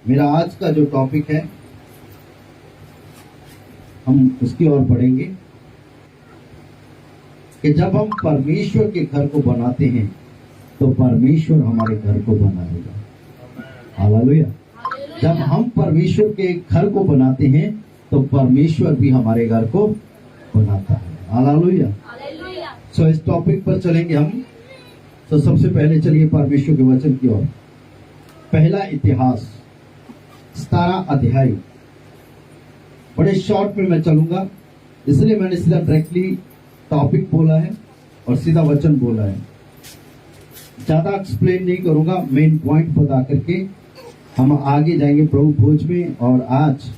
मेरा आज का जो टॉपिक है हम उसकी ओर बढ़ेंगे कि जब हम परमेश्वर के घर को बनाते हैं तो परमेश्वर हमारे घर को बनाएगा। हालेलुया। जब हम परमेश्वर के घर को बनाते हैं तो परमेश्वर भी हमारे घर को बनाता है। हालेलुया। सो इस टॉपिक पर चलेंगे हम। तो सबसे पहले चलिए परमेश्वर के वचन की ओर। पहला इतिहास 17 अध्याय। बड़े शॉर्ट में मैं चलूंगा, इसलिए मैंने सीधा डायरेक्टली टॉपिक बोला है और सीधा वचन बोला है। ज्यादा एक्सप्लेन नहीं करूंगा, मेन पॉइंट बता करके हम आगे जाएंगे प्रभु भोज में। और आज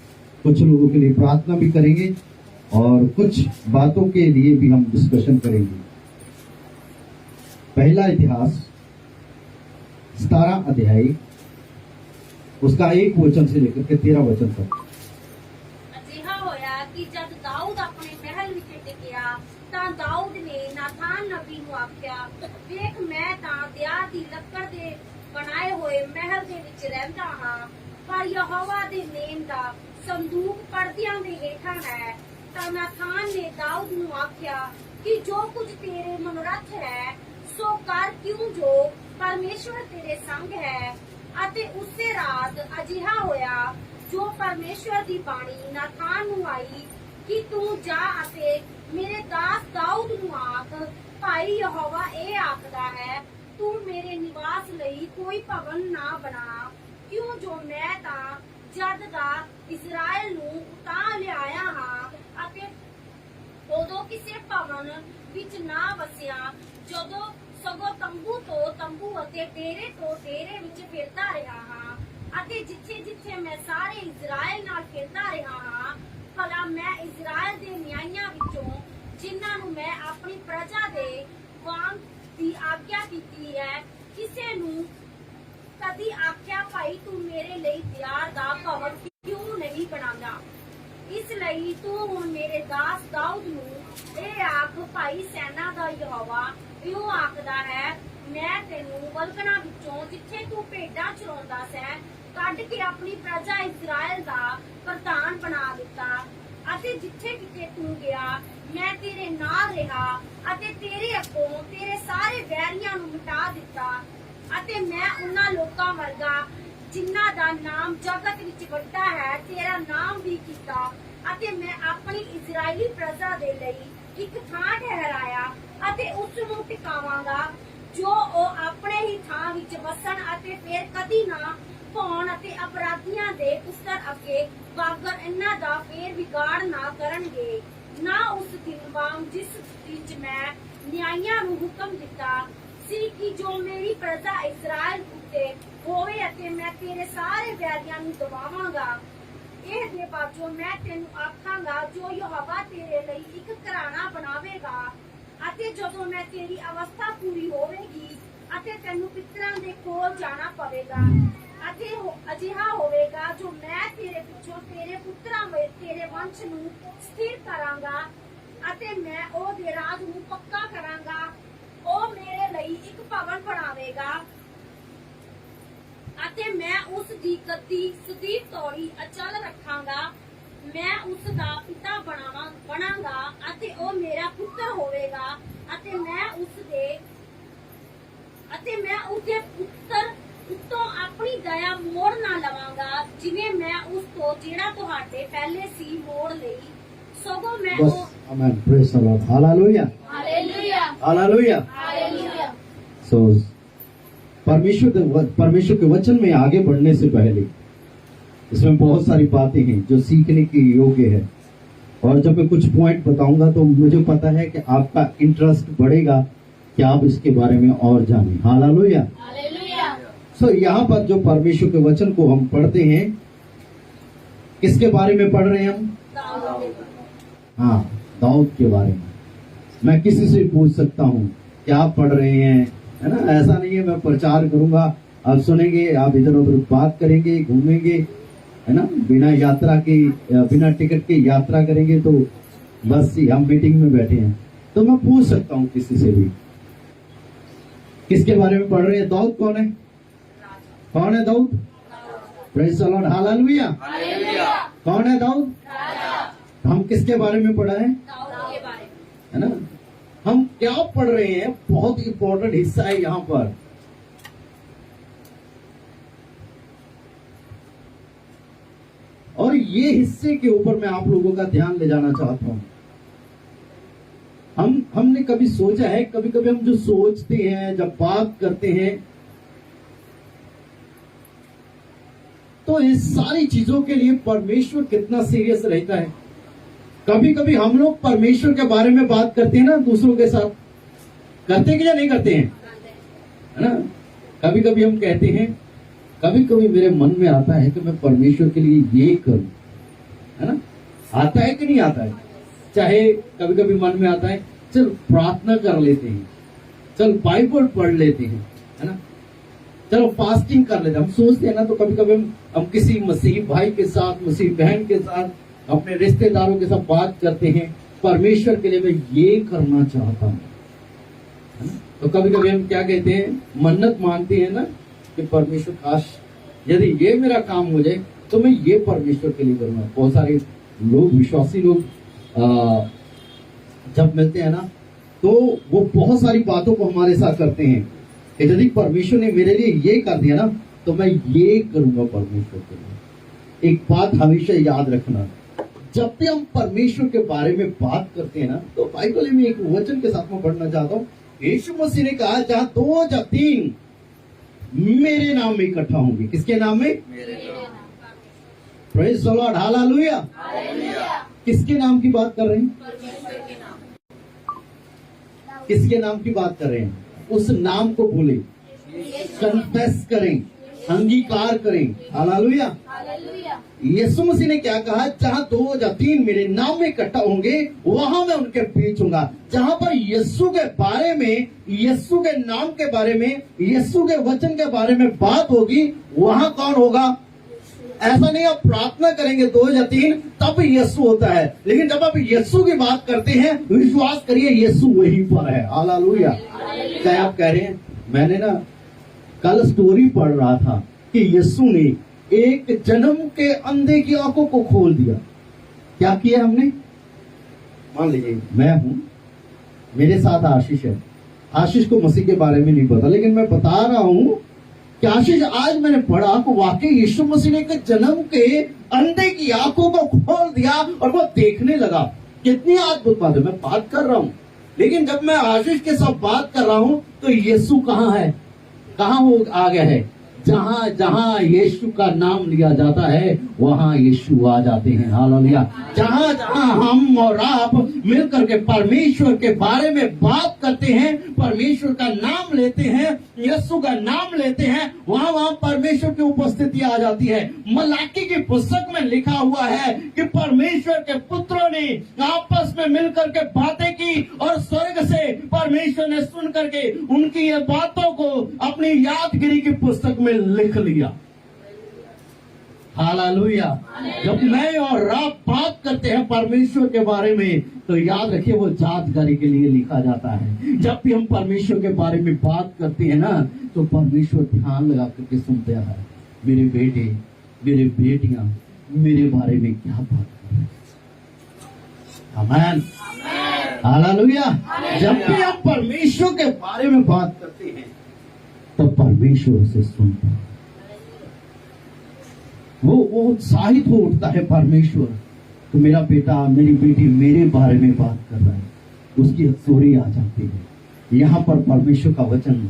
कुछ लोगों के लिए प्रार्थना भी करेंगे और कुछ बातों के लिए भी हम डिस्कशन करेंगे। पहला इतिहास 17 अध्याय, उसका 1 वचन से लेकर के 13 वचन तक। ਅਜਿਹਾ ਹੋਇਆ ਕਿ ਜਦ ਦਾਊਦ ਆਪਣੇ ਮਹਿਲ ਵਿੱਚ ਟਿਕਿਆ ਤਾਂ ਦਾਊਦ ਨੇ ਨਾਥਾਨ ਨਬੀ ਨੂੰ ਆਖਿਆ, ਵੇਖ ਮੈਂ ਤਾਂ ਦਿਆਰ ਦੀ ਲੱਕੜ ਦੇ ਬਣਾਏ ਹੋਏ ਮਹਿਲ ਦੇ ਵਿੱਚ ਰਹਿੰਦਾ ਹਾਂ, ਪਰ ਯਹੋਵਾ ਦੇ ਨੇਮ ਦਾ ਸੰਦੂਕ ਪਰਦਿਆਂ ਦੇ ਹੇਠਾਂ ਹੈ। ਤਾਂ ਨਾਥਾਨ ਨੇ ਦਾਊਦ ਨੂੰ ਆਖਿਆ ਕਿ ਜੋ ਕੁਝ ਤੇਰੇ ਮਨੋਰਥ ਹੈ ਸੋ ਕਰ, ਕਿਉਂ ਜੋ ਪਰਮੇਸ਼ਵਰ ਤੇਰੇ ਸੰਗ ਹੈ। ਅਤੇ ਉਸੇ ਰਾਤ ਅਜਿਹਾ ਹੋਇਆ ਜੋ ਪਰਮੇਸ਼ਵਰ ਦੀ ਬਾਣੀ ਨਾਥਾਨ ਨੂੰ ਆਈ ਕਿ ਤੂੰ ਜਾ ਅਤੇ ਮੇਰੇ ਦਾਸ ਦਾਊਦ ਨੂੰ ਆਖ, ਭਾਈ ਯਹੋਵਾ ਇਹ ਆਖਦਾ ਹੈ, ਤੂੰ ਮੇਰੇ ਨਿਵਾਸ ਲਈ ਕੋਈ ਭਵਨ ਨਾ ਬਣਾ, ਕਿਉਂ ਜੋ ਮੈਂ ਤਾਂ ਜਦ ਦਾ ਇਸਰਾਇਲ ਨੂੰ ਉਤਾਰ ਲਿਆਇਆ ਹਾਂ ਅਤੇ ਉਦੋਂ ਕਿਸੇ ਭਵਨ ਵਿੱਚ ਨਾ ਵਸਿਆ, ਜਦੋਂ ਸਗੋਂ ਤੰਬੂ ਤੋਂ ਤੰਬੂ ਅਤੇ ਡੇਰੇ ਤੋਂ ਡੇਰੇ ਵਿੱਚ ਫਿਰਦਾ ਰਿਹਾ ਹਾਂ। ਅਤੇ ਜਿੱਥੇ ਜਿੱਥੇ ਮੈਂ ਸਾਰੇ ਇਜ਼ਰਾਇਲ ਨਾਲ ਫਿਰਦਾ ਰਿਹਾ ਹਾਂ, ਭਲਾ ਮੈਂ ਇਜ਼ਰਾਇਲ ਦੇ ਨਿਆਂਇਆਂ ਵਿੱਚੋਂ ਜਿਨ੍ਹਾਂ ਨੂੰ ਮੈਂ ਆਪਣੀ ਪ੍ਰਜਾ ਦੇ ਵਾਂਗ ਦੀ ਆਗਿਆ ਕੀਤੀ ਹੈ, ਕਿਸੇ ਨੂੰ ਕਦੀ ਆਖਿਆ, ਭਾਈ ਤੂੰ ਮੇਰੇ ਲਈ ਦਿਆਰ ਦਾ ਭਵਨ ਕਿਉਂ ਨਹੀਂ ਬਣਾਉਂਦਾ। ਇਸ ਲਈ ਤੂੰ ਹੁਣ ਮੇਰੇ ਦਾਸ ਦਾਊਦ ਨੂੰ ਇਹ ਆਖ, ਭਾਈ ਸੈਨਾ ਦਾ ਯਹੋਵਾ ਇਉਂ ਆਖਦਾ ਹੈ, ਮੈਂ ਤੈਨੂੰ ਵਲਕਣਾ ਵਿੱਚੋਂ ਜਿੱਥੇ ਤੂੰ ਭੇਡਾਂ ਚਰਾਉਂਦਾ ਸੈਂ ਕੱਢ ਕੇ ਆਪਣੀ ਪ੍ਰਜਾ ਇਜ਼ਰਾਇਲ ਦਾ ਪ੍ਰਧਾਨ ਬਣਾ ਦਿੱਤਾ। ਅਤੇ ਜਿੱਥੇ ਕਿਤੇ ਤੂੰ ਗਿਆ ਮੈਂ ਤੇਰੇ ਨਾਲ ਰਿਹਾ ਅਤੇ ਤੇਰੇ ਅੱਗੋਂ ਤੇਰੇ ਸਾਰੇ ਵੈਰੀਆਂ ਨੂੰ ਮਿਟਾ ਦਿੱਤਾ। ਅਤੇ ਮੈਂ ਉਹਨਾਂ ਲੋਕਾਂ ਵਰਗਾ ਜਿਨ੍ਹਾਂ ਦਾ ਨਾਮ ਜਗਤ ਵਿੱਚ ਵੱਡਾ ਹੈ ਤੇਰਾ ਨਾਮ ਵੀ ਕੀਤਾ। ਅਤੇ ਮੈਂ ਆਪਣੀ ਇਜ਼ਰਾਈਲੀ ਪ੍ਰਜਾ ਦੇ ਲਈ ਇੱਕ ਥਾਂ ਠਹਿਰਾਇਆ ਅਤੇ ਉਸ ਨੂੰ ਟਿਕਾਵਾਂਗਾ, ਜੋ ਉਹ ਆਪਣੇ ਹੀ ਥਾਂ ਵਿੱਚ ਵਸਣ ਅਤੇ ਫਿਰ ਕਦੀ ਨਾ ਭੌਣ ਅਤੇ ਅਪਰਾਧੀਆਂ ਦੇ ਪੁੱਤਰ ਅੱਗੇ ਵਾਂਗਰ ਇਹਨਾਂ ਦਾ ਫੇਰ ਵਿਗਾੜ ਨਾ ਕਰਨਗੇ। ਨਾ ਉਸ ਦਿਨ ਵਾਂਗ ਜਿਸ ਵਿੱਚ ਮੈਂ ਨਿਆਂਇਆਂ ਨੂੰ ਹੁਕਮ ਦਿੱਤਾ ਸੀ ਕਿ ਜੋ ਮੇਰੀ ਪ੍ਰਜਾ ਇਜ਼ਰਾਇਲ ਉੱਤੇ ਹੋਵੇ ਅਤੇ ਮੈਂ ਤੇਰੇ ਸਾਰੇ ਵੈਰੀਆਂ ਨੂੰ ਦਬਾਵਾਂਗਾ। ਇਹ ਦੇ ਬਾਅਦੋਂ ਮੈਂ ਤੈਨੂੰ ਆਖਾਂਗਾ, ਜੋ ਯਹੋਵਾ ਤੇਰੇ ਲਈ ਇੱਕ ਘਰਾਣਾ ਬਣਾਵੇਗਾ। ਅਤੇ ਜਦੋਂ ਮੈਂ ਤੇਰੀ ਅਵਸਥਾ ਪੂਰੀ ਹੋਵੇਗੀ ਅਤੇ ਤੈਨੂੰ ਪਿਤਰਾਂ ਦੇ ਕੋਲ ਜਾਣਾ ਪਵੇਗਾ ਅਤੇ ਅਜਿਹਾ ਹੋਵੇਗਾ ਜੋ ਮੈਂ ਤੇਰੇ ਪਿੱਛੋਂ ਤੇਰੇ ਪੁੱਤਰਾਂ ਵਿੱਚ ਤੇਰੇ ਵੰਸ਼ ਨੂੰ ਸਥਿਰ ਕਰਾਂਗਾ ਅਤੇ ਮੈਂ ਉਹਦੇ ਰਾਜ ਨੂੰ ਪੱਕਾ ਕਰਾਂਗਾ। ਉਹ ਮੇਰੇ ਲਈ ਇੱਕ ਭਵਨ ਬਣਾਵੇਗਾ ਅਤੇ ਮੈਂ ਉਸ ਦੀ ਗੱਦੀ ਸਦੀਵ ਤੋੜੀ ਅਚਲ ਰੱਖਾਂਗਾ। ਮੈਂ ਉਸ ਦਾ ਪਿਤਾ ਬਣਾਂਗਾ ਅਤੇ ਉਹ ਮੇਰਾ ਪੁੱਤਰ ਹੋਵੇਗਾ ਅਤੇ ਮੈਂ ਉਸਦੇ ਪੁੱਤਰ ਉੱਤੋਂ ਆਪਣੀ ਦਇਆ ਮੋੜ ਨਾ ਲਵਾਂਗਾ, ਜਿਵੇਂ ਮੈਂ ਉਸ ਤੋਂ ਜਿਹੜਾ ਤੁਹਾਡੇ ਪਹਿਲੇ ਸੀ ਮੋੜ ਲਈ। ਸਗੋਂ ਮੈਂ ਉਹ amen. Praise the Lord. Hallelujah hallelujah hallelujah. Hallelujah. सो परमेश्वर के वचन में आगे बढ़ने से पहले इसमें बहुत सारी बातें हैं जो सीखने के योग्य है। और जब मैं कुछ पॉइंट बताऊंगा तो मुझे पता है कि आपका इंटरेस्ट बढ़ेगा कि आप इसके बारे में और जानें। Hallelujah hallelujah. सो यहाँ पर जो परमेश्वर के वचन को हम पढ़ते हैं, किसके बारे में पढ़ रहे हैं हम? हाँ, दाऊद के बारे में। मैं किसी से पूछ सकता हूँ कि आप पढ़ रहे हैं, है ना? ऐसा नहीं है मैं प्रचार करूंगा, आप सुनेंगे, आप इधर उधर बात करेंगे, घूमेंगे, है ना? बिना यात्रा के, बिना टिकट के यात्रा करेंगे तो बस हम मीटिंग में बैठे हैं। तो मैं पूछ सकता हूँ किसी से भी, किसके बारे में पढ़ रहे हैं? दाऊद कौन है? कौन है Dawood? Praise the Lord, hallelujah. Hallelujah. कौन है दाऊद? हम किसके बारे में पढ़ा है? दाऊद के बारे में। है ना? हम क्या पढ़ रहे हैं? बहुत इंपॉर्टेंट हिस्सा है यहां पर। और ये हिस्से के ऊपर मैं आप लोगों का ध्यान ले जाना चाहता हूं। हमने कभी सोचा है, कभी कभी हम जो सोचते हैं, जब बात करते हैं, तो इस सारी चीजों के लिए परमेश्वर कितना सीरियस रहता है। कभी कभी हम लोग परमेश्वर के बारे में बात करते हैं ना दूसरों के साथ, करते हैं कि या नहीं करते हैं? है ना? कभी कभी हम कहते हैं, कभी कभी मेरे मन में आता है कि मैं परमेश्वर के लिए ये करूं, है ना? आता है कि नहीं आता है? चाहे कभी कभी मन में आता है, चल प्रार्थना कर लेते हैं, चल बाइबल पढ़ लेते हैं, है ना? चलो फास्टिंग कर लेते हैं। हम सोचते हैं ना, तो कभी कभी हम किसी मसीही भाई के साथ, मसीही बहन के साथ, अपने रिश्तेदारों के साथ बात करते हैं, परमेश्वर के लिए मैं ये करना चाहता हूं, है ना? तो कभी कभी हम क्या कहते हैं, मन्नत मांगते हैं ना कि परमेश्वर काश यदि ये मेरा काम हो जाए तो मैं ये परमेश्वर के लिए करूंगा। बहुत सारे लोग, विश्वासी लोग जब मिलते हैं ना, तो वो बहुत सारी बातों को हमारे साथ करते हैं कि यदि परमेश्वर ने मेरे लिए ये कर दिया ना, तो मैं ये करूंगा परमेश्वर के लिए। एक बात हमेशा याद रखना, जब भी हम परमेश्वर के बारे में बात करते हैं ना, तो बाइबल में एक वचन के साथ में पढ़ना चाहता हूँ। यीशु मसीह ने कहा, जहां 2 या 3 मेरे नाम में इकट्ठा होंगे। किसके नाम में? मेरे नाम। Praise the Lord, hallelujah. Hallelujah. किसके नाम की बात कर रहे हैं? परमेश्वर के नाम। किसके नाम की बात कर रहे हैं? उस नाम को बोले, कन्फेस करें, अंगीकार करें। हालेलुया। हालेलुया। यीशु मसीह ने क्या कहा? जहां 2 या 3 मेरे नाम में इकट्ठा होंगे, वहां मैं उनके बीच हूंगा। जहां पर यीशु के बारे में, यीशु के नाम के बारे में, यीशु के वचन के बारे में बात होगी, वहां कौन होगा? ऐसा नहीं आप प्रार्थना करेंगे 2 या 3 तब यीशु होता है, लेकिन जब आप यीशु की बात करते हैं, विश्वास करिए यीशु वहीं पर है। हालेलुया। क्या आप कह रहे हैं? मैंने ना कल स्टोरी पढ़ रहा था कि यीशु ने एक जन्म के अंधे की आंखों को खोल दिया। क्या किया हमने? मान लीजिए मैं हूं, मेरे साथ आशीष है। आशीष को मसीह के बारे में नहीं पता, लेकिन मैं बता रहा हूं कि आशीष, आज मैंने पढ़ा कि वाकई यीशु मसीह ने एक जन्म के अंधे की आंखों को खोल दिया और वो देखने लगा। कितनी अद्भुत बात है। मैं बात कर रहा हूं, लेकिन जब मैं आशीष के साथ बात कर रहा हूं, तो यीशु कहां है? कहां वो आ गया है? जहां जहां यीशु का नाम लिया जाता है, वहां यीशु आ जाते हैं। हालेलुया। जहां जहां हम और आप मिलकर के परमेश्वर के बारे में बात करते हैं, परमेश्वर का नाम लेते हैं, यीशु का नाम लेते हैं, वहां वहां परमेश्वर की उपस्थिति आ जाती है। मलाकी की पुस्तक में लिखा हुआ है कि परमेश्वर के पुत्रों ने आपस में मिलकर के बातें की और स्वर्ग से परमेश्वर ने सुन करके उनकी ये बातों को अपनी यादगिरी की पुस्तक में लिख लिया। हालेलुया। जब मैं और आप बात करते हैं परमेश्वर के बारे में, तो याद रखिए वो यादगारी के लिए लिखा जाता है। जब भी हम परमेश्वर के बारे में बात करते हैं ना, तो परमेश्वर ध्यान लगा करके सुनते हैं, मेरे बेटे, मेरे बेटियां मेरे बारे में क्या बात कर रहे हैं। आमीन। हालेलुया। जब भी हम परमेश्वर के बारे में बात करते हैं, तो परमेश्वर से सुनता है। वो उत्साहित हो उठता है परमेश्वर, तो मेरा बेटा, मेरी बेटी मेरे बारे में बात कर रहा है, उसकी स्टोरी आ जाती है। यहाँ पर परमेश्वर का वचन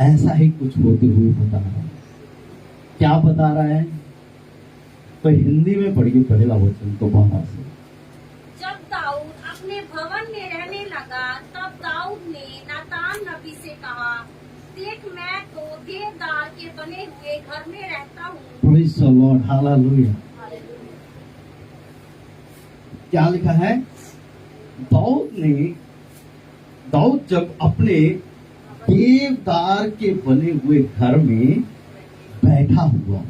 ऐसा ही कुछ होते हुए बता रहा है। क्या बता रहा है? तो हिंदी में पढ़िए पहला वचन तो बाहर से। जब दाऊद अपने भवन में रहने लगा, तब दाऊद ने नातान नबी से कहा, देख मैं तो देवदार के बने हुए घर में रहता हूँ। Praise the Lord, hallelujah. क्या लिखा है? दाऊद जब अपने देवदार के बने हुए घर में बैठा हुआ।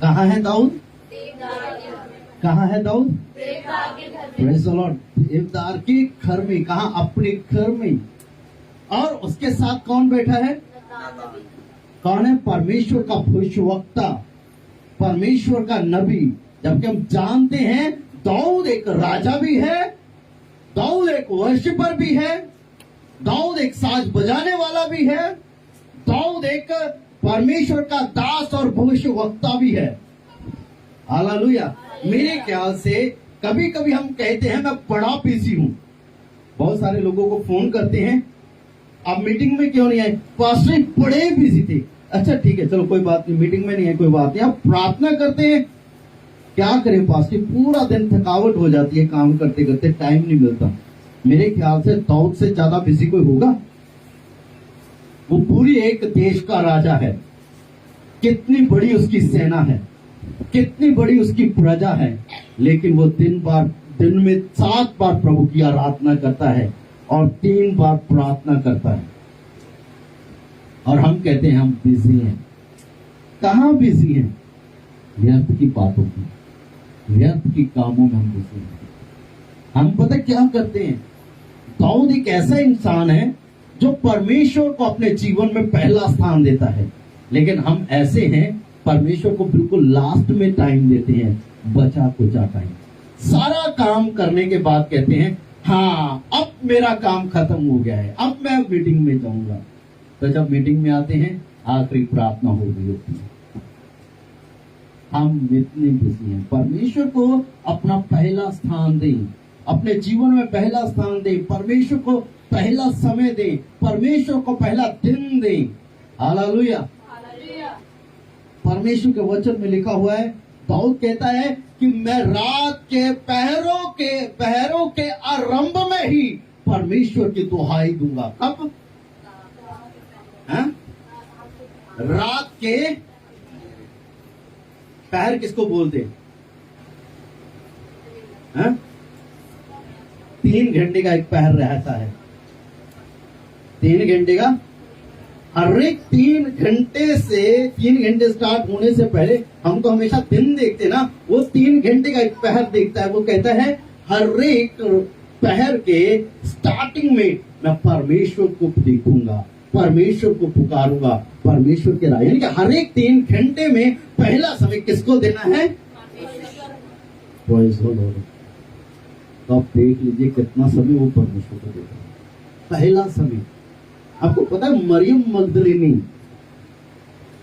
कहाँ है दाऊद? देवदार के घर में। कहाँ है दाऊद? देवदार के घर में। Praise the Lord. देवदार के घर में। कहाँ? अपने घर में। और उसके साथ कौन बैठा है? नातान नबी। कौन है? परमेश्वर का भविष्यवक्ता। परमेश्वर का नबी, जबकि हम जानते हैं दाऊद एक राजा भी है, दाऊद एक वर्शिपर भी है, दाऊद एक साज बजाने वाला भी है, दाऊद एक परमेश्वर का दास और भविष्यवक्ता भी है। हालेलुया। मेरे ख्याल से कभी कभी हम कहते हैं मैं बड़ा बिजी हूं। बहुत सारे लोगों को फोन करते हैं, आप मीटिंग में क्यों नहीं आए? पास्टर बड़े बिजी थे। अच्छा ठीक है, चलो कोई बात नहीं, मीटिंग में नहीं है कोई बात नहीं। आप प्रार्थना करते हैं, क्या करें पास्टर, पूरा दिन थकावट हो जाती है, काम करते करते टाइम नहीं मिलता। मेरे ख्याल से दाऊद से ज्यादा बिजी कोई होगा? वो पूरी एक देश का राजा है, कितनी बड़ी उसकी सेना है, कितनी बड़ी उसकी प्रजा है, लेकिन वो दिन में 7 बार प्रभु की आराधना करता है और 3 बार प्रार्थना करता है। और हम कहते हैं हम बिजी हैं। कहां बिजी हैं? व्यर्थ की बातों की, व्यर्थ की कामों में हम बिजी हैं। हम पता क्या करते हैं? दाऊद एक ऐसा इंसान है जो परमेश्वर को अपने जीवन में पहला स्थान देता है, लेकिन हम ऐसे हैं परमेश्वर को बिल्कुल लास्ट में टाइम देते हैं, बचा कुचा टाइम। सारा काम करने के बाद कहते हैं हाँ अब मेरा काम खत्म हो गया है, अब मैं मीटिंग में जाऊंगा। तो जब मीटिंग में आते हैं आखिरी प्रार्थना हो गई होती है। हम इतने बिजी हैं। परमेश्वर को अपना पहला स्थान दें, अपने जीवन में पहला स्थान दें, परमेश्वर को पहला समय दें, परमेश्वर को पहला दिन दें। हालेलुया। परमेश्वर के वचन में लिखा हुआ है, दाऊद कहता है कि मैं रात के पहरों के आरंभ में ही परमेश्वर की दुहाई दूंगा। कब? रात के पहर किसको बोलते हैं? 3 घंटे का एक पहर रहता है, 3 घंटे का। हर एक 3 घंटे स्टार्ट होने से पहले हम तो हमेशा दिन देखते ना, वो 3 घंटे का एक पहर देखता है। वो कहता है हर एक पहर के स्टार्टिंग में मैं परमेश्वर को देखूंगा, परमेश्वर को पुकारूंगा, परमेश्वर के राह। यानी कि हर एक 3 घंटे में पहला समय किसको देना है? तो आप देख लीजिए कितना समय वो परमेश्वर को देता है। पहला समय। आपको पता है मरियम मगदलिनी,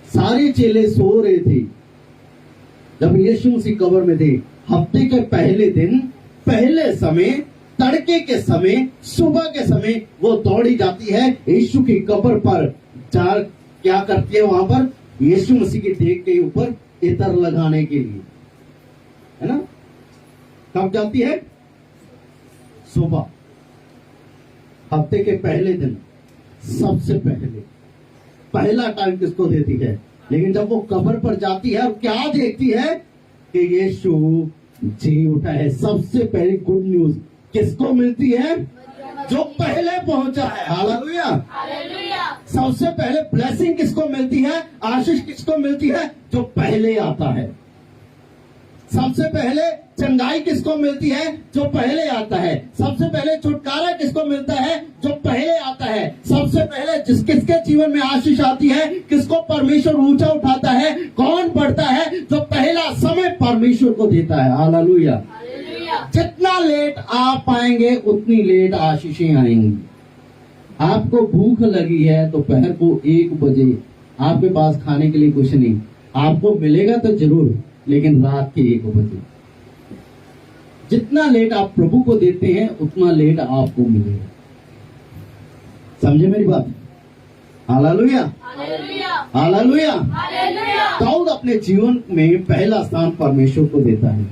सारे चेले सो रहे थे जब यीशु मसीह कब्र में थे। हफ्ते के पहले दिन, पहले समय, तड़के के समय, सुबह के समय वो दौड़ी जाती है यीशु की कब्र पर। क्या करती है वहां पर? यीशु मसीह की देह के ऊपर इत्र लगाने के लिए, है ना। कब जाती है? सुबह, हफ्ते के पहले दिन, सबसे पहला टाइम किसको देती है? लेकिन जब वो कब्र पर जाती है और क्या देखती है कि यीशु जी उठा है। सबसे पहले गुड न्यूज किसको मिलती है? जो पहले पहुंचा है। हालेलुया। सबसे पहले ब्लेसिंग किसको मिलती है? आशीष किसको मिलती है? जो पहले आता है। सबसे पहले चंगाई किसको मिलती है? जो पहले आता है। सबसे पहले छुटकारा किसको मिलता है? जो पहले आता है। सबसे पहले किसके जीवन में आशीष आती है? किसको परमेश्वर ऊंचा उठाता है? कौन बढ़ता है? जो पहला समय परमेश्वर को देता है। हालेलुया। जितना लेट आप आएंगे उतनी लेट आशीषें आएंगी। आपको भूख लगी है दोपहर को 1 बजे, आपके पास खाने के लिए कुछ नहीं, आपको मिलेगा तो जरूर, लेकिन रात के 1 बजे। जितना लेट आप प्रभु को देते हैं उतना लेट आपको मिलेगा। समझे मेरी बात? हालेलुया। हालेलुया। दाऊद अपने जीवन में पहला स्थान परमेश्वर को देता है।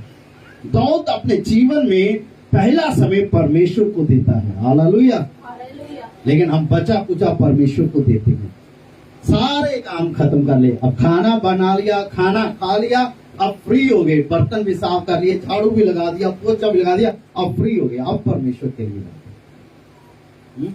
दाऊद अपने जीवन में पहला समय परमेश्वर को देता है। हालेलुया। लेकिन हम बचा कुचा परमेश्वर को देते हैं। सारे काम खत्म कर ले, अब खाना बना लिया, खाना खा लिया, अब फ्री हो गए, बर्तन भी साफ कर लिए, झाड़ू भी लगा दिया, पोछा भी लगा दिया, अब फ्री हो गए, अब परमेश्वर के लिए।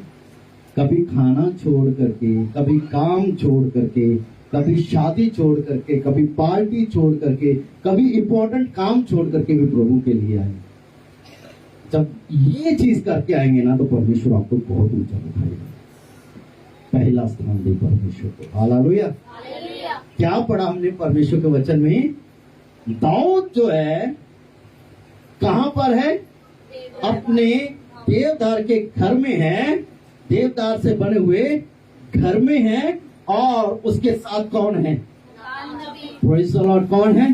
कभी खाना छोड़ करके, कभी काम छोड़ करके, कभी शादी छोड़ करके, कभी पार्टी छोड़ करके, कभी इंपॉर्टेंट काम छोड़ करके भी प्रभु के लिए आए। जब ये चीज करके आएंगे ना तो परमेश्वर आपको बहुत ऊंचा उठाएगा। पहला स्थान दे परमेश्वर को। हालेलुया। क्या पढ़ा हमने परमेश्वर के वचन में? दाऊद जो है कहां पर है? अपने देवदार के घर में है, देवदार से बने हुए घर में है। और उसके साथ कौन है? Praise the Lord. कौन है?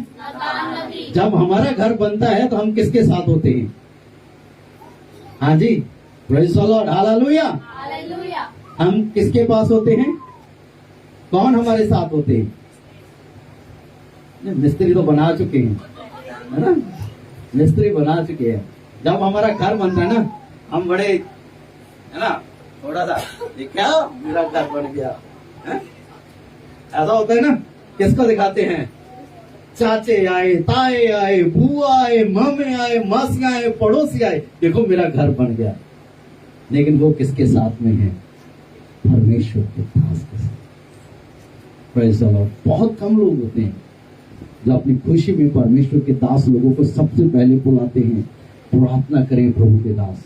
जब हमारा घर बनता है तो हम किसके साथ होते हैं? हाँ जी, प्रेज़ द लॉर्ड, हालेलुया। हम किसके पास होते हैं? कौन हमारे साथ होते हैं? मिस्त्री तो बना चुके हैं, है ना? मिस्त्री बना चुके हैं। जब हमारा घर बनता है ना, हम बड़े, है ना, थोड़ा सा ये क्या मेरा घर बन गया है? ऐसा होता है ना। किसको दिखाते हैं? चाचे आए, ताए आए, बुआ आए, मामे आए, मासियां आए, पड़ोसी आए, देखो मेरा घर बन गया। लेकिन वो किसके साथ में है? परमेश्वर के दास के साथ। Praise the Lord. बहुत कम लोग होते हैं जो अपनी खुशी में परमेश्वर के दास लोगों को सबसे पहले बुलाते हैं। प्रार्थना करें प्रभु के दास,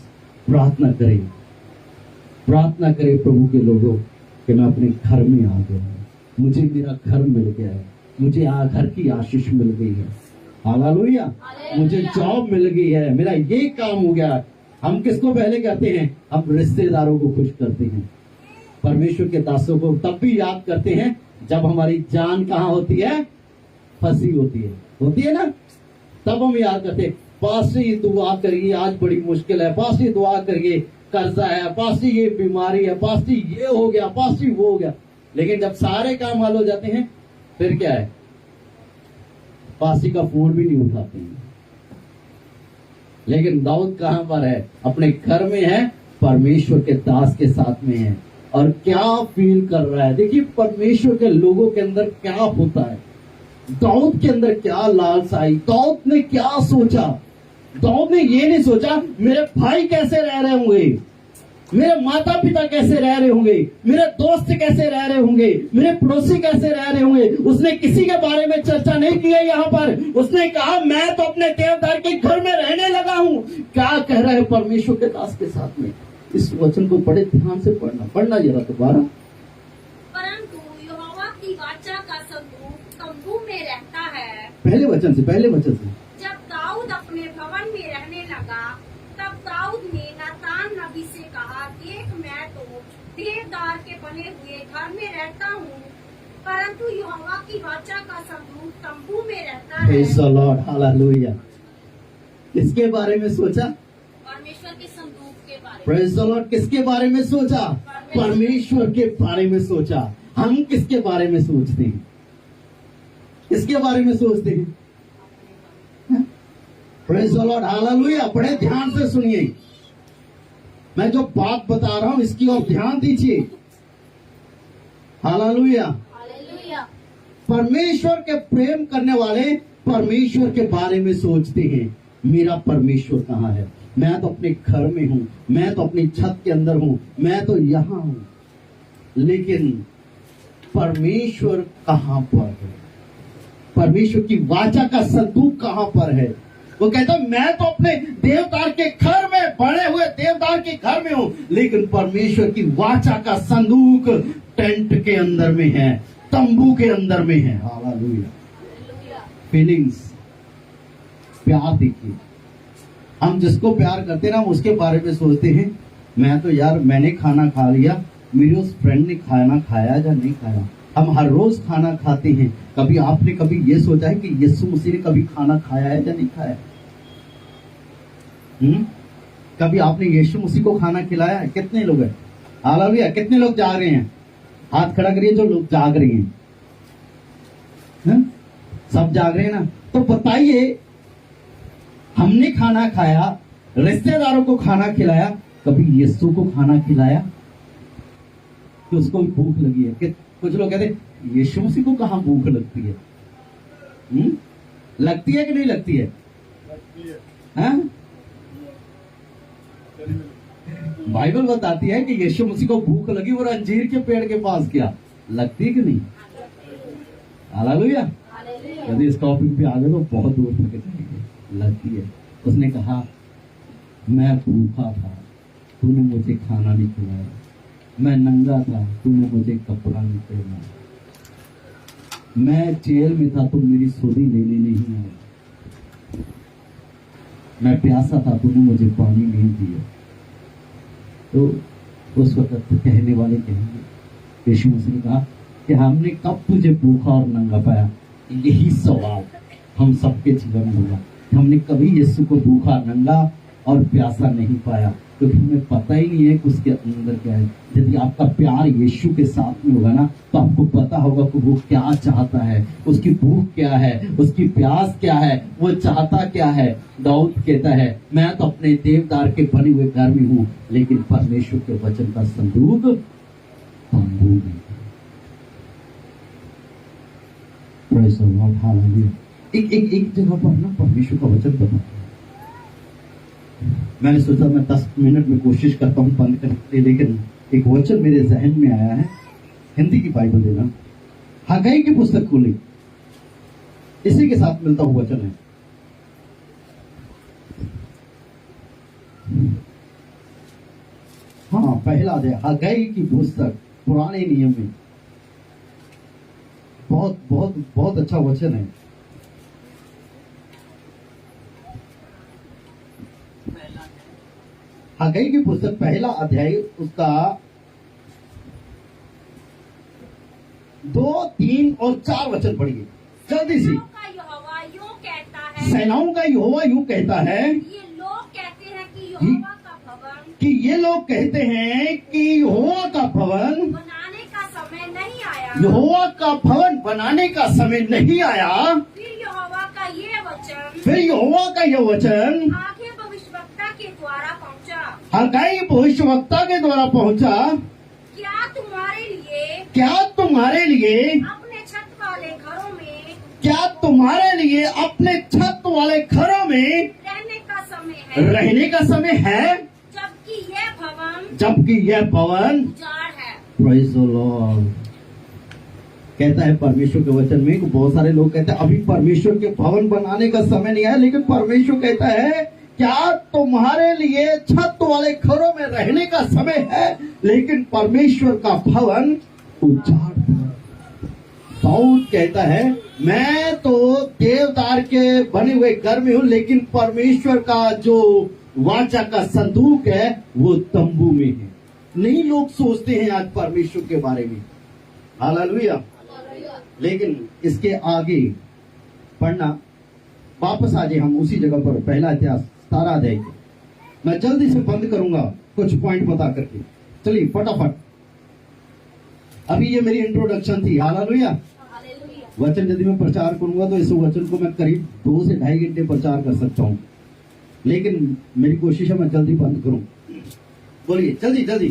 प्रार्थना करें, प्रार्थना करें प्रभु के लोगों कि मैं अपने घर में आ गया हूं, मुझे मेरा घर मिल गया है, मुझे घर की आशीष मिल गई है, हालेलुया, मुझे जॉब मिल गई है, मेरा ये काम हो गया। हम किसको पहले कहते हैं? हम रिश्तेदारों को खुश करते हैं। परमेश्वर के दासों को तब भी याद करते हैं जब हमारी जान कहाँ होती है? फंसी होती है ना, तब हम याद करते हैं, पास्टर दुआ करिए, आज बड़ी मुश्किल है, पास्टर दुआ करिए, कर्जा है, पास्टर ये बीमारी है, पास्टर ये हो गया, पास्टर वो हो गया। लेकिन जब सारे काम हल हो जाते हैं फिर क्या है? पास्टर का फोन भी नहीं उठाते हैं। लेकिन दाऊद कहां पर है? अपने घर में है, परमेश्वर के दास के साथ में है। और क्या फील कर रहा है? देखिए परमेश्वर के लोगों के अंदर क्या होता है। दाऊद के अंदर क्या लालसा आई, दाऊद ने क्या सोचा? दाऊद ने ये नहीं सोचा मेरे भाई कैसे रह रहे होंगे, मेरे माता पिता कैसे रह रहे होंगे, मेरे दोस्त कैसे रह रहे होंगे, मेरे पड़ोसी कैसे रह रहे होंगे। उसने किसी के बारे में चर्चा नहीं की है। यहाँ पर उसने कहा मैं तो अपने देवदार के घर में रहने लगा हूँ। क्या कह रहा है परमेश्वर के दास के साथ में? इस वचन को बड़े ध्यान से पढ़ना जरा दोबारा। परंतु यहोवा की वाचा का संदूक तंबू में रहता है। पहले वचन से जब दाऊद अपने भवन में रहने लगा तब दाऊद ने नातान नबी से कहा, देख मैं तो देवदार के बने हुए घर में रहता हूँ, परंतु यहोवा की वाचा का संदूक तंबू में रहता है। Praise the Lord, hallelujah. किसके बारे में सोचा? परमेश्वर के संदूक के बारे में। Praise the Lord. किसके बारे में सोचा? परमेश्वर के बारे में सोचा। हम किसके बारे में सोचते हैं? किसके बारे में सोचते हैं? Praise the Lord, hallelujah. बड़े ध्यान से सुनिए, मैं जो बात बता रहा हूं इसकी ओर ध्यान दीजिए। हालेलुया। परमेश्वर के प्रेम करने वाले परमेश्वर के बारे में सोचते हैं। मेरा परमेश्वर कहाँ है? मैं तो अपने घर में हूं, मैं तो अपनी छत के अंदर हूं, मैं तो यहां हूं, लेकिन परमेश्वर कहां पर है? परमेश्वर की वाचा का संदूक कहां पर है? वो कहता मैं तो अपने देवदार के घर में, बने हुए देवदार के घर में हूं, लेकिन परमेश्वर की वाचा का संदूक टेंट के अंदर में है, तंबू के अंदर में है। हालेलुया। फीलिंग्स, प्यार देखिए, हम जिसको प्यार करते हैं ना उसके बारे में सोचते हैं। मैं तो यार मैंने खाना खा लिया, मेरे उस फ्रेंड ने खाना खाया या नहीं खाया। हम हर रोज खाना खाते हैं। कभी आपने कभी ये सोचा है कि यीशु मसीह ने कभी खाना खाया है या नहीं खाया? कभी आपने यीशु मसीह को खाना खिलाया है? कितने लोग हैं? हालेलुया। कितने लोग जाग रहे हैं? हाथ खड़ा करिए जो लोग जाग रहे हैं। सब जाग रहे हैं ना? तो बताइए, हमने खाना खाया, रिश्तेदारों को खाना खिलाया, कभी यीशु को खाना खिलाया? कि उसको भी भूख लगी है? कि कुछ लोग कहते हैं यीशु मसीह को कहां भूख लगती है? लगती है कि नहीं लगती है? बाइबल बताती है कि यीशु मसीह को भूख लगी और अंजीर के पेड़ के पास गया। लगती है कि नहीं? हालेलुया। यदि इस टॉपिक पे आ गए तो बहुत दूर तक जाएंगे। लगती है। उसने कहा मैं भूखा था, तूने मुझे खाना नहीं खिलाया, मैं नंगा था, तूने मुझे कपड़ा नहीं पहना, मैं जेल में था, तुम मेरी सोधी लेने नहीं आए। मैं प्यासा था, तुमने मुझे पानी नहीं दिया। तो उस वक्त कहने वाले कहेंगे, यीशु मसीह ने कहा कि हमने कब तुझे भूखा और नंगा पाया। यही सवाल हम सबके जीवन में होगा, हमने कभी यीशु को भूखा, नंगा और प्यासा नहीं पाया, क्योंकि हमें पता ही नहीं है कि उसके अंदर क्या है। यदि आपका प्यार यीशु के साथ में होगा ना, तो आपको पता होगा कि वो क्या चाहता है, उसकी भूख क्या है, उसकी प्यास क्या है, वो चाहता क्या है। दाऊद कहता है, मैं तो अपने देवदार के बने हुए घर में हूँ, लेकिन परमेश्वर के वचन का संदूक तंबू में। Praise the Lord, hallelujah। एक जगह पर ना परमेश्वर का वचन बताता है। मैंने सोचा मैं 10 मिनट में कोशिश करता हूँ बंद करने के लिए, लेकिन एक वचन मेरे जहन में आया है। हिंदी की बाइबल देना, हगाई की पुस्तक खोली, इसी के साथ मिलता हुआ वचन है। हाँ, पहला अध्याय हगाई की पुस्तक, पुराने नियम में। बहुत बहुत बहुत अच्छा वचन है। हगाई की पुस्तक पहला अध्याय, उसका 2, 3 और 4 वचन पढ़िए जल्दी से। सेनाओं का यहोवा यूं कहता है, ये लोग कहते हैं कि यहोवा का भवन, कि ये लोग कहते हैं कि यहोवा का भवन बनाने का समय नहीं आया। यहोवा का भवन बनाने का समय नहीं आया। फिर यहोवा का ये वचन, फिर यहोवा का यह वचन आगे भविष्यवक्ता के द्वारा पहुंचा। हगाई भविष्यवक्ता के द्वारा पहुंचा। क्या तुम्हारे लिए, क्या तुम्हारे लिए, अपने छत वाले घरों में, क्या तुम्हारे लिए अपने छत वाले घरों में रहने का समय है, रहने का समय है, जबकि यह भवन जबकि यह भवन। जाड़ है। Praise the Lord। कहता है परमेश्वर के वचन में कि बहुत सारे लोग कहते हैं अभी परमेश्वर के भवन बनाने का समय नहीं आया, लेकिन परमेश्वर कहता है क्या तुम्हारे लिए छत वाले घरों में रहने का समय है, लेकिन परमेश्वर का भवन उजाड़ है। दाऊद कहता है मैं तो देवदार के बने हुए घर में हूं, लेकिन परमेश्वर का जो वाचा का संदूक है वो तंबू में है। नहीं लोग सोचते हैं आज परमेश्वर के बारे में। हालेलुया। लेकिन इसके आगे पढ़ना, वापस आ जाए हम उसी जगह पर, पहला इतिहास 17 अध्याय के। मैं जल्दी से बंद करूंगा कुछ पॉइंट बता करके। चलिए फटाफट, अभी ये मेरी इंट्रोडक्शन थी। हालेलुया। वचन यदि मैं प्रचार करूंगा तो इस वचन को मैं करीब 2 से 2.5 घंटे प्रचार कर सकता हूं, लेकिन मेरी कोशिश है मैं जल्दी बंद करूं। बोलिए जल्दी जल्दी।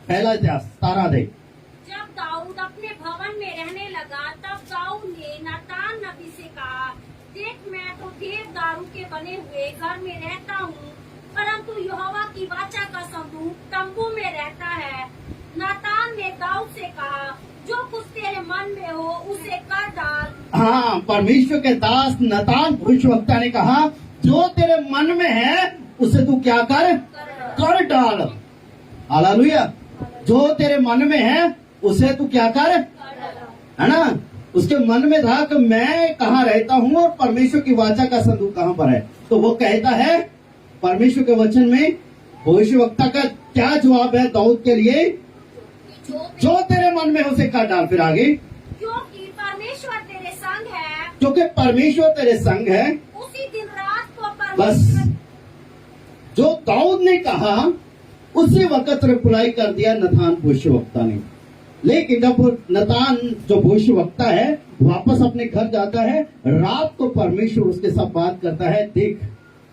पहला इतिहास 17 अध्याय। जब दाऊद अपने भवन में रहने लगा, तब दाऊद ने नातान नबी से कहा, देख मैं तो देवदारू के बने हुए घर में रहता हूँ, परंतु यहोवा की वाचा का संदूक तंबू में रहता है। नातान ने दाऊद से कहा, जो कुछ तेरे मन में हो उसे कर डाल। हाँ, परमेश्वर के दास नातान भविष्यवक्ता ने कहा जो तेरे मन में है उसे तू क्या कर डाल। हालेलुया। जो तेरे मन में है उसे तू क्या कर, है ना। उसके मन में था कि मैं कहाँ रहता हूँ और परमेश्वर की वाचा का संदूक कहाँ पर है, तो वो कहता है परमेश्वर के वचन में भविष्यवक्ता का क्या जवाब है दाऊद के लिए, जो तेरे मन में उसे कर डाल। फिर आगे, क्योंकि परमेश्वर तेरे संग है, क्योंकि परमेश्वर तेरे संग है। उसी दिन रात को बस परमेश्वर, जो दाऊद ने कहा उसी वक्त रिप्लाई कर दिया नतान भविष्यवक्ता ने। लेकिन जब नतान जो भविष्यवक्ता है वापस अपने घर जाता है, रात को परमेश्वर उसके साथ बात करता है, देख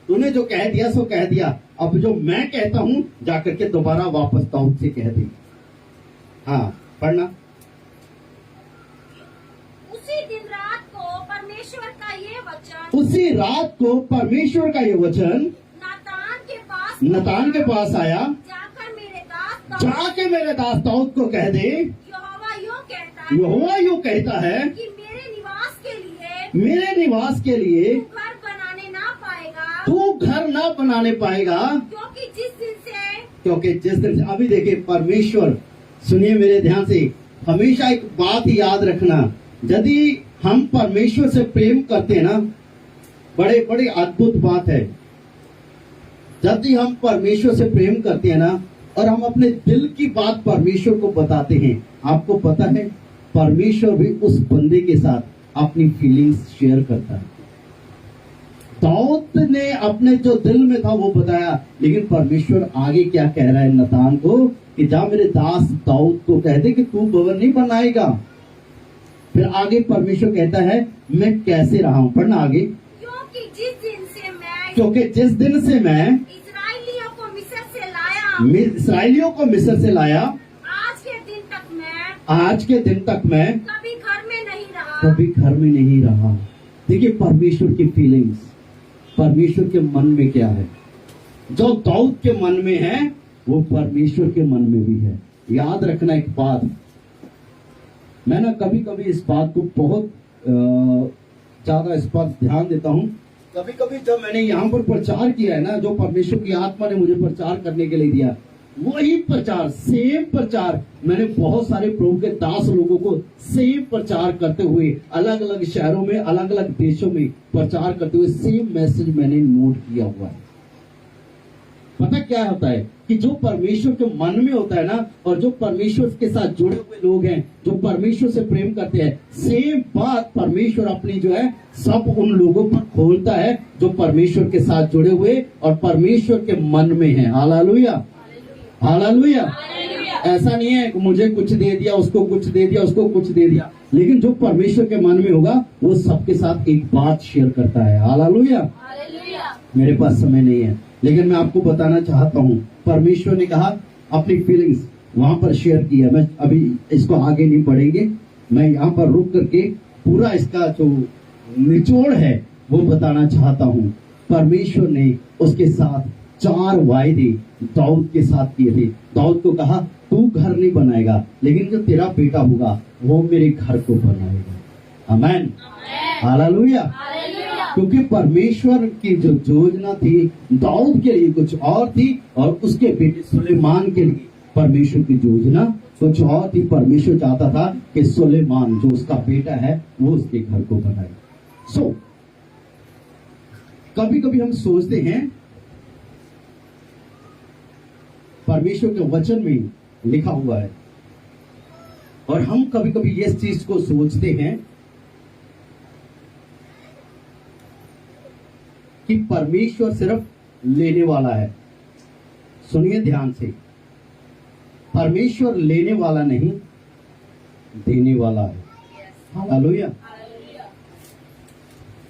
तूने जो कह दिया सो कह दिया, अब जो मैं कहता हूँ जाकर के दोबारा वापस दाऊद से कह दे। हाँ पढ़ना। उसी दिन रात को परमेश्वर का ये वचन, उसी रात को परमेश्वर का ये वचन नातान के पास आया, जाकर मेरे दास दाऊद को कह दे, यहोवा यूं कहता है कि मेरे निवास के लिए घर बनाने ना पाएगा, तू घर ना बनाने पाएगा, क्योंकि जिस दिन से अभी देखिए परमेश्वर, सुनिए मेरे ध्यान से, हमेशा एक बात ही याद रखना, यदि हम परमेश्वर से प्रेम करते हैं ना, बड़े बड़े अद्भुत बात है। यदि हम परमेश्वर से प्रेम करते हैं ना और हम अपने दिल की बात परमेश्वर को बताते हैं, आपको पता है परमेश्वर भी उस बंदे के साथ अपनी फीलिंग्स शेयर करता है। दाऊद ने अपने जो दिल में था वो बताया, लेकिन परमेश्वर आगे क्या कह रहा है नतान को कि जा मेरे दास दाऊद को कह दे कि तू भवन नहीं बनाएगा। फिर आगे परमेश्वर कहता है मैं कैसे रहा हूं, पढ़ना आगे। क्योंकि जिस दिन से मैं इस्राएलियों को मिस्र से लाया आज के दिन तक मैं कभी घर में नहीं रहा। देखिए परमेश्वर की फीलिंग्स, परमेश्वर के मन में क्या है। जो दाऊद के मन में है वो परमेश्वर के मन में भी है। याद रखना एक बात, मैं ना कभी कभी इस बात को बहुत ज्यादा इस पर ध्यान देता हूं। कभी कभी जब मैंने यहाँ पर प्रचार किया है ना, जो परमेश्वर की आत्मा ने मुझे प्रचार करने के लिए दिया, वही प्रचार, सेम प्रचार मैंने बहुत सारे प्रभु के दास लोगों को सेम प्रचार करते हुए अलग अलग शहरों में, अलग अलग देशों में प्रचार करते हुए सेम मैसेज मैंने नोट किया हुआ है। पता क्या होता है कि जो परमेश्वर के मन में होता है ना, और जो परमेश्वर के साथ जुड़े हुए लोग हैं, जो परमेश्वर से प्रेम करते हैं, सेम बात परमेश्वर अपनी जो है सब उन लोगों पर खोलता है जो परमेश्वर के साथ जुड़े हुए और परमेश्वर के मन में है। Hallelujah, hallelujah. ऐसा नहीं है कि मुझे कुछ दे दिया, उसको कुछ दे दिया, उसको कुछ दे दिया, लेकिन जो परमेश्वर के मन में होगा वो सबके साथ एक बात शेयर करता है। हालेलुया। मेरे पास समय नहीं है, लेकिन मैं आपको बताना चाहता हूँ परमेश्वर ने कहा अपनी फीलिंग्स वहां पर शेयर किया। मैं अभी इसको आगे नहीं बढ़ेंगे, मैं यहाँ पर रुक करके पूरा इसका जो निचोड़ है वो बताना चाहता हूँ। परमेश्वर ने उसके साथ 4 वायदे दाऊद के साथ किए थे। दाऊद को कहा तू घर नहीं बनाएगा, लेकिन जो तेरा बेटा होगा वो मेरे घर को बनाएगा। आमीन, हालेलुया। क्योंकि परमेश्वर की जो योजना थी दाऊद के लिए कुछ और थी और उसके बेटे सुलेमान के लिए परमेश्वर की योजना कुछ और थी। परमेश्वर चाहता था कि सुलेमान जो उसका बेटा है वो उसके घर को बनाए। कभी कभी हम सोचते हैं, परमेश्वर के वचन में लिखा हुआ है, और हम कभी कभी इस चीज को सोचते हैं कि परमेश्वर सिर्फ लेने वाला है। सुनिए ध्यान से, परमेश्वर लेने वाला नहीं, देने वाला है। हालेलुया।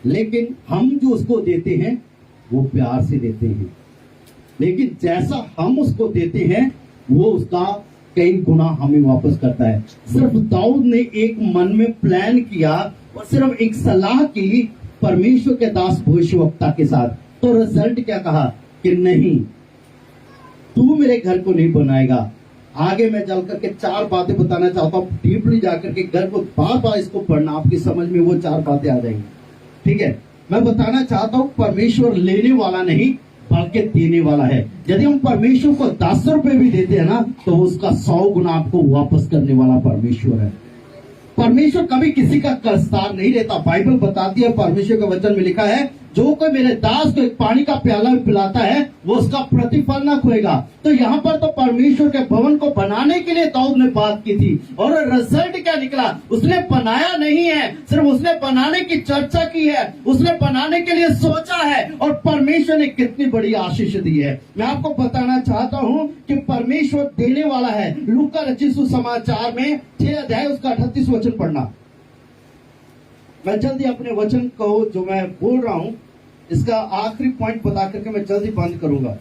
लेकिन हम जो उसको देते हैं वो प्यार से देते हैं, लेकिन जैसा हम उसको देते हैं वो उसका कई गुना हमें वापस करता है। सिर्फ दाऊद ने एक मन में प्लान किया और सिर्फ एक सलाह की परमेश्वर के दास भविष्यवक्ता के साथ, तो रिजल्ट क्या कहा कि नहीं, तू मेरे घर को नहीं बनाएगा। आगे मैं चल करके 4 बातें बताना चाहता हूँ, डीपली जाकर के घर को बार बार इसको पढ़ना, आपकी समझ में वो 4 बातें आ जाएंगी। ठीक है, मैं बताना चाहता हूँ परमेश्वर लेने वाला नहीं बल्कि देने वाला है। यदि हम परमेश्वर को 10 रुपए भी देते हैं ना, तो उसका 100 गुना आपको वापस करने वाला परमेश्वर है। परमेश्वर कभी किसी का कर्जदार नहीं रहता। बाइबल बताती है, परमेश्वर के वचन में लिखा है, जो कोई मेरे दास को एक पानी का प्याला भी पिलाता है वो उसका प्रतिफल न खोएगा। तो यहाँ पर तो परमेश्वर के भवन को बनाने के लिए दाऊद ने बात की थी, और रिजल्ट क्या निकला? उसने बनाया नहीं है, सिर्फ उसने बनाने की चर्चा की है, उसने बनाने के लिए सोचा है, और परमेश्वर ने कितनी बड़ी आशीष दी है। मैं आपको बताना चाहता हूँ कि परमेश्वर देने वाला है। लूका रचित सुसमाचार में 6 अध्याय उसका 38 वचन पढ़ना। मैं जल्दी अपने वचन को जो मैं बोल रहा हूं इसका आखिरी पॉइंट बता करके मैं जल्दी बंद करूंगा।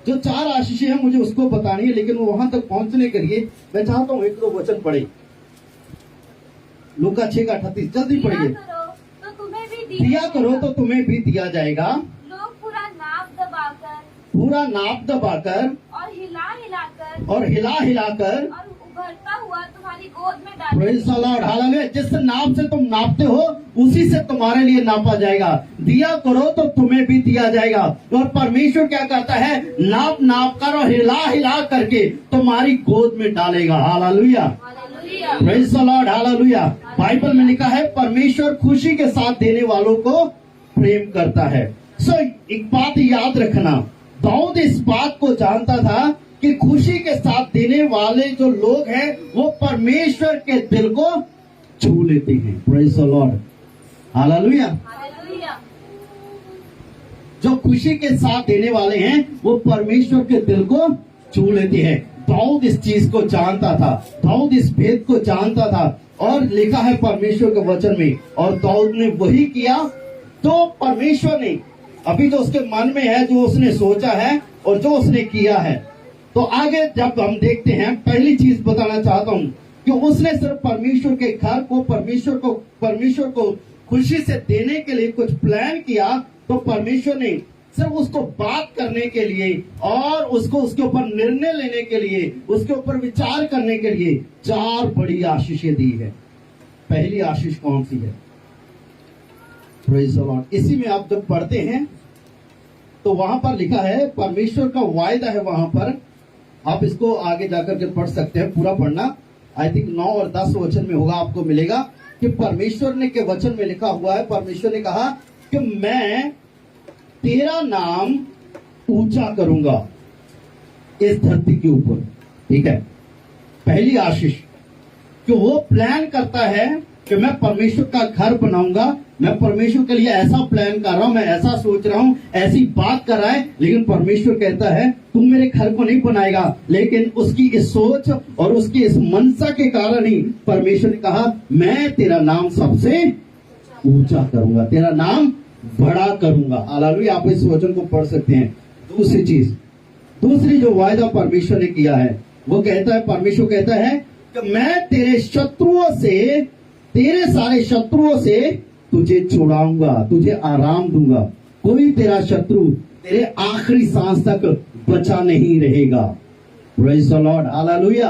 जो 4 आशीषें हैं मुझे उसको बतानी है, लेकिन वो वहां तक पहुंचने के लिए मैं चाहता हूं 1-2 वचन पढ़े। लूका 6 का 38 जल्दी पढ़िए। दिया करो तो तुम्हें भी दिया जाएगा, लोग पूरा नाप दबाकर और हिला हिलाकर उभरता हुआ तुम्हारी गोद में डाल। Praise the Lord, hallelujah. जिस नाप से तुम नापते हो उसी से तुम्हारे लिए नापा जाएगा। दिया करो तो तुम्हें भी दिया जाएगा। और परमेश्वर क्या करता है? नाप नाप कर और हिला हिला करके तुम्हारी गोद में डालेगा। Hallelujah. Praise the Lord, hallelujah. Bible में लिखा है परमेश्वर खुशी के साथ देने वालों को प्रेम करता है। सो एक बात याद रखना, दाऊद इस बात को जानता था कि खुशी के साथ देने वाले जो लोग हैं वो परमेश्वर के दिल को छू लेते हैं। Praise the Lord, hallelujah. जो खुशी के साथ देने वाले हैं वो परमेश्वर के दिल को छू लेते हैं। दाऊद इस चीज को जानता था, दाऊद इस भेद को जानता था, और लिखा है परमेश्वर के वचन में, और दाऊद ने वही किया। तो परमेश्वर ने अभी जो उसके मन में है, जो उसने सोचा है और जो उसने किया है, तो आगे जब हम देखते हैं, पहली चीज बताना चाहता हूं कि उसने सिर्फ परमेश्वर के घर को परमेश्वर को खुशी से देने के लिए कुछ प्लान किया, तो परमेश्वर ने सिर्फ उसको बात करने के लिए और उसको उसके ऊपर निर्णय लेने के लिए, उसके ऊपर विचार करने के लिए 4 बड़ी आशीषें दी है। पहली आशीष कौन सी है? Praise the Lord. इसी में आप जब पढ़ते हैं तो वहां पर लिखा है, परमेश्वर का वायदा है वहां पर, आप इसको आगे जाकर के पढ़ सकते हैं, पूरा पढ़ना, आई थिंक 9 और 10 वचन में होगा, आपको मिलेगा कि परमेश्वर ने के वचन में लिखा हुआ है, परमेश्वर ने कहा कि मैं तेरा नाम ऊंचा करूंगा इस धरती के ऊपर। ठीक है, पहली आशीष कि वो प्लान करता है कि मैं परमेश्वर का घर बनाऊंगा, मैं परमेश्वर के लिए ऐसा प्लान कर रहा हूं, मैं ऐसा सोच रहा हूं, ऐसी बात कर रहा है, लेकिन परमेश्वर कहता है तू मेरे घर को नहीं बनाएगा। लेकिन उसकी इस सोच और उसकी इस मनसा के कारण ही परमेश्वर ने कहा मैं तेरा नाम सबसे ऊंचा करूंगा, तेरा नाम बड़ा करूंगा। हालेलुया, आप इस वचन को पढ़ सकते हैं। दूसरी जो वायदा परमेश्वर ने किया है, वो कहता है, परमेश्वर कहता है कि मैं तेरे सारे शत्रुओं से तुझे छुड़ाऊंगा, तुझे आराम दूंगा, कोई तेरा शत्रु तेरे आखिरी सांस तक बचा नहीं रहेगा। Praise the Lord, hallelujah,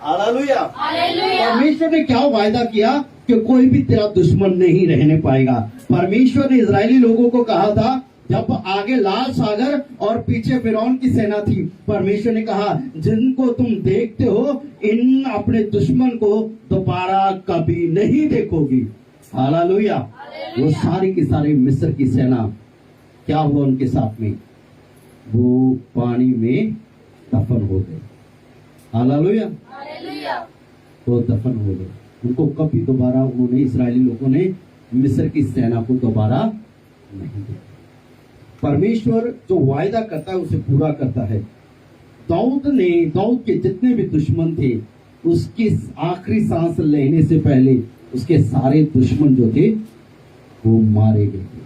hallelujah. परमेश्वर ने क्या वायदा किया कि कोई भी तेरा दुश्मन नहीं रहने पाएगा। परमेश्वर ने इजरायली लोगों को कहा था, जब आगे लाल सागर और पीछे फिरौन की सेना थी, परमेश्वर ने कहा जिनको तुम देखते हो इन अपने दुश्मन को दोबारा कभी नहीं देखोगी। हालेलुया। वो सारी की सारी मिस्र की सेना, क्या हुआ उनके साथ में? वो पानी में दफन हो गए। हालेलुया, तो दफन हो गए। उनको कभी दोबारा उन्होंने, इस्राएली लोगों ने मिस्र की सेना को दोबारा नहीं देखा। परमेश्वर जो वायदा करता है उसे पूरा करता है। दाऊद के जितने भी दुश्मन थे, उसकी आखिरी सांस लेने से पहले उसके सारे दुश्मन जो थे वो मारे गए थे।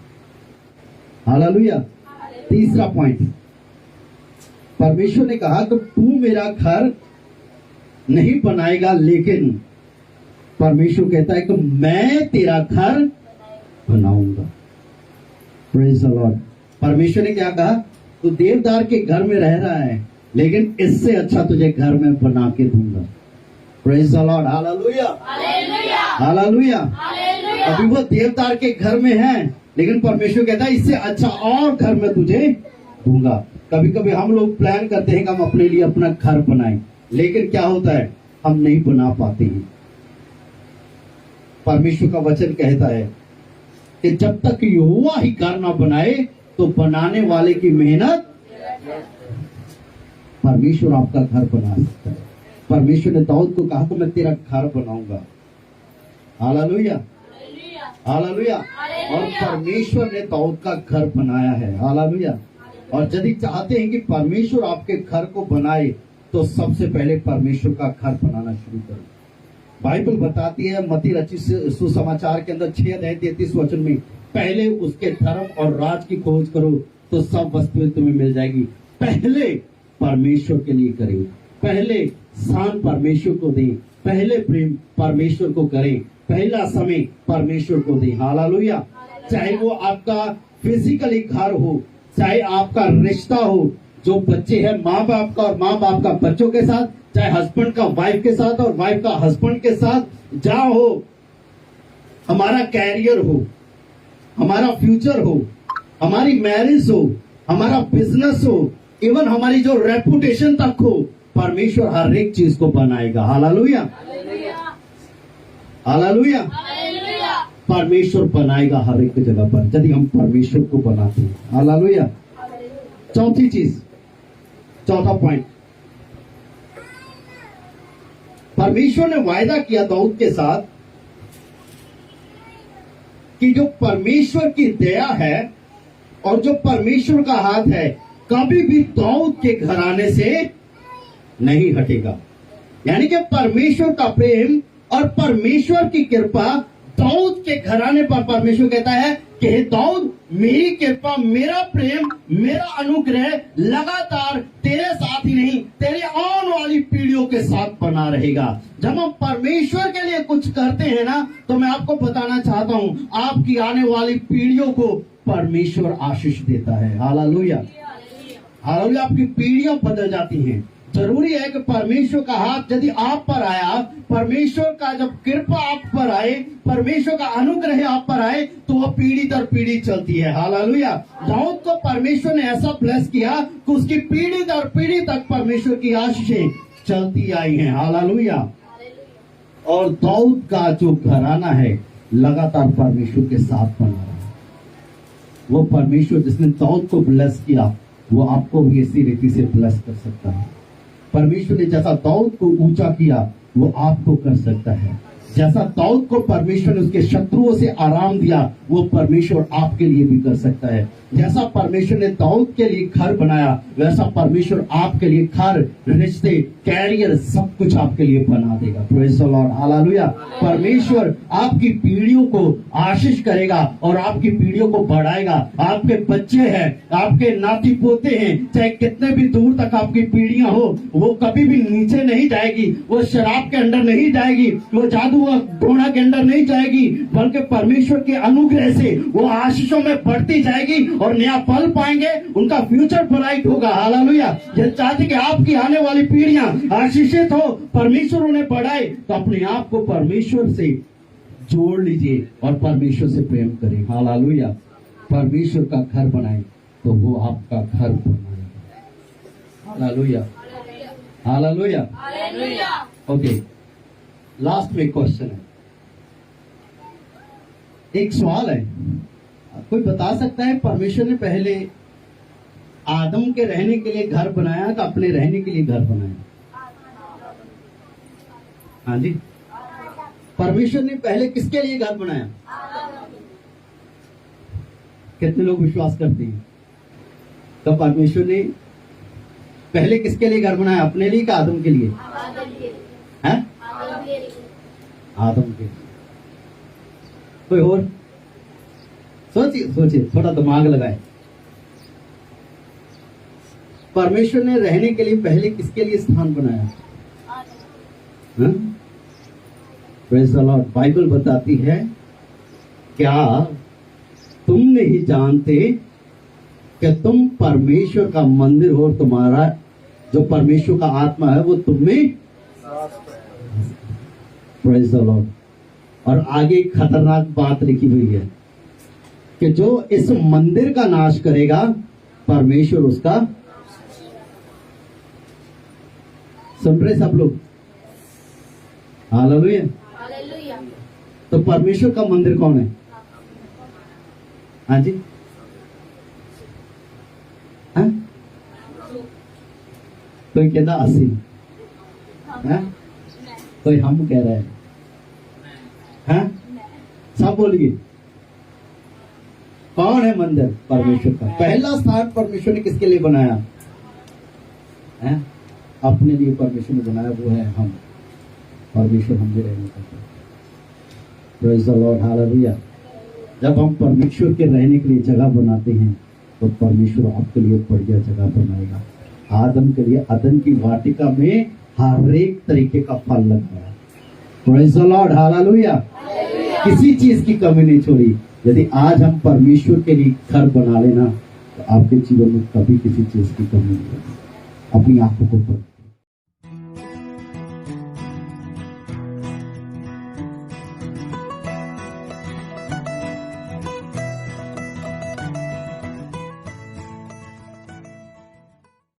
हालेलुया। तीसरा पॉइंट, परमेश्वर ने कहा कि तू मेरा घर नहीं बनाएगा, लेकिन परमेश्वर कहता है कि मैं तेरा घर बनाऊंगा। Praise the Lord. परमेश्वर ने क्या कहा? तू देवदार के घर में रह रहा है, लेकिन इससे अच्छा तुझे घर में बना के दूंगा। Praise the Lord, hallelujah, hallelujah. अभी वो देवदार के घर में है, लेकिन परमेश्वर कहता है इससे अच्छा और घर में तुझे दूंगा। कभी कभी हम लोग प्लान करते हैं कि हम अपने लिए अपना घर बनाएं, लेकिन क्या होता है, हम नहीं बना पाते हैं। परमेश्वर का वचन कहता है कि जब तक यहोवा ही घर ना बनाए तो बनाने वाले की मेहनत। परमेश्वर आपका घर बना सकता है। परमेश्वर ने दाऊद को कहा कि मैं तेरा घर बनाऊंगा। Hallelujah, hallelujah. और परमेश्वर ने दाऊद का घर बनाया है। हालेलुया। और यदि चाहते हैं कि परमेश्वर आपके घर को बनाए, तो सबसे पहले परमेश्वर का घर बनाना शुरू करो। बाइबल बताती है मत्ती रचित सुसमाचार के अंदर 6:33 वचन में, पहले उसके धर्म और राज की खोज करो तो सब वस्तुएं तुम्हें मिल जाएगी। पहले परमेश्वर के लिए करें, पहले स्थान परमेश्वर को दें, पहले प्रेम परमेश्वर को करें, पहला समय परमेश्वर को दें। हालेलुया। चाहे वो आपका फिजिकली घर हो, चाहे आपका रिश्ता हो, जो बच्चे हैं माँ बाप का और माँ बाप का बच्चों के साथ, चाहे हस्बैंड का वाइफ के साथ और वाइफ का हस्बैंड के साथ, जहां हो, हमारा कैरियर हो, हमारा फ्यूचर हो, हमारी मैरिज हो, हमारा बिजनेस हो, इवन हमारी जो रेपुटेशन तक हो, परमेश्वर हर एक चीज को बनाएगा। हालेलुया। हालेलुया। हालेलुया। परमेश्वर बनाएगा हर एक जगह पर यदि हम परमेश्वर को बनाते हैं। हालेलुया। चौथी चीज, चौथा पॉइंट, परमेश्वर ने वायदा किया दाऊद के साथ कि जो परमेश्वर की दया है और जो परमेश्वर का हाथ है कभी भी दाऊद के घराने से नहीं हटेगा। यानी कि परमेश्वर का प्रेम और परमेश्वर की कृपा दाऊद के घराने पर परमेश्वर कहता है कि हे दाऊद, मेरी कृपा, मेरा प्रेम, मेरा अनुग्रह लगातार तेरे साथ ही नहीं तेरी आने वाली पीढ़ियों के साथ बना रहेगा। जब हम परमेश्वर के लिए कुछ करते हैं ना, तो मैं आपको बताना चाहता हूं, आपकी आने वाली पीढ़ियों को परमेश्वर आशीष देता है। हालेलुया। हालेलुया। आपकी पीढ़ियां बदल जाती हैं। जरूरी है कि परमेश्वर का हाथ यदि आप पर आया, परमेश्वर का जब कृपा आप पर आए, परमेश्वर का अनुग्रह आप पर आए, तो वह पीढ़ी दर पीढ़ी चलती है। हालेलुया। दाऊद को परमेश्वर ने ऐसा ब्लेस किया कि उसकी पीढ़ी दर पीढ़ी तक परमेश्वर की आशीषें चलती आई हैं। हालेलुया। और दाऊद का जो घराना है लगातार परमेश्वर के साथ बना रहा है। वो परमेश्वर जिसने दाऊद को ब्लेस किया, वो आपको भी इसी रीति से ब्लेस कर सकता है। परमेश्वर ने जैसा दाऊद को ऊंचा किया, वो आपको कर सकता है। जैसा दाऊद को परमेश्वर ने उसके शत्रुओं से आराम दिया, वो परमेश्वर आपके लिए भी कर सकता है। जैसा परमेश्वर ने दाऊद के लिए घर बनाया, वैसा परमेश्वर आपके लिए घर, रिश्ते, कैरियर, सब कुछ आपके लिए बना देगा। Praise the Lord. हालेलुया। परमेश्वर आपकी पीढ़ियों को आशीष करेगा और आपकी पीढ़ियों को बढ़ाएगा। आपके बच्चे हैं, आपके नाती पोते हैं, चाहे कितने भी दूर तक आपकी पीढ़ियां हो, वो कभी भी नीचे नहीं जाएगी, वो शराब के अंदर नहीं जाएगी, वो जादू टोना के अंदर नहीं जाएगी, बल्कि परमेश्वर के अनुग्रह से वो आशीषों में बढ़ती जाएगी और नया फल पाएंगे। उनका फ्यूचर ब्राइट होगा। हालेलुया। ये चाहते कि आपकी आने वाली पीढ़ियां आशीषित हो, परमेश्वर उन्हें बढ़ाए, तो अपने आप को परमेश्वर से जोड़ लीजिए और परमेश्वर से प्रेम करें। हालेलुया। परमेश्वर का घर बनाए तो वो आपका घर बनाएगा। हालेलुया। हालेलुया। ओके, लास्ट में क्वेश्चन है, एक सवाल है, कोई बता सकता है परमेश्वर ने पहले आदम के रहने के लिए घर बनाया कि अपने रहने के लिए घर बनाया? हाँ जी, परमेश्वर ने पहले किसके लिए घर बनाया? कितने लोग विश्वास करते हैं? तो परमेश्वर ने पहले किसके लिए घर बनाया, अपने लिए कि आदम के लिए? हैं? आदम के। कोई और? सोचिए सोचिए, थोड़ा दिमाग लगाए। परमेश्वर ने रहने के लिए पहले किसके लिए स्थान बनाया? Praise the Lord. बाइबल बताती है, क्या तुम नहीं जानते कि तुम परमेश्वर का मंदिर हो, तुम्हारा जो परमेश्वर का आत्मा है वो तुम में। Praise the Lord. और आगे खतरनाक बात लिखी हुई है कि जो इस मंदिर का नाश करेगा, परमेश्वर उसका। सुन रहे सब लोग? हालेलुया। तो परमेश्वर का मंदिर कौन है? हाँ जी, हाँ? कोई कहता 80, कोई हम कह रहे हैं, हाँ? सब बोलिए, कौन है मंदिर? परमेश्वर का। पहला स्थान परमेश्वर ने किसके लिए बनाया है? अपने लिए परमेश्वर ने बनाया, वो है हम। परमेश्वर हम भी रहने का। Praise the Lord. हालेलुया। जब हम परमेश्वर के रहने के लिए जगह बनाते हैं, तो परमेश्वर आपके लिए बढ़िया जगह बनाएगा। आदम के लिए अदन की वाटिका में हर एक तरीके का फल लगाया। Praise the Lord. हालेलुया। किसी चीज की कमी नहीं छोड़ी। यदि आज हम परमेश्वर के लिए घर बना लेना, तो आपके जीवन में कभी किसी चीज की कमी नहीं होगी। अपनी आंखों को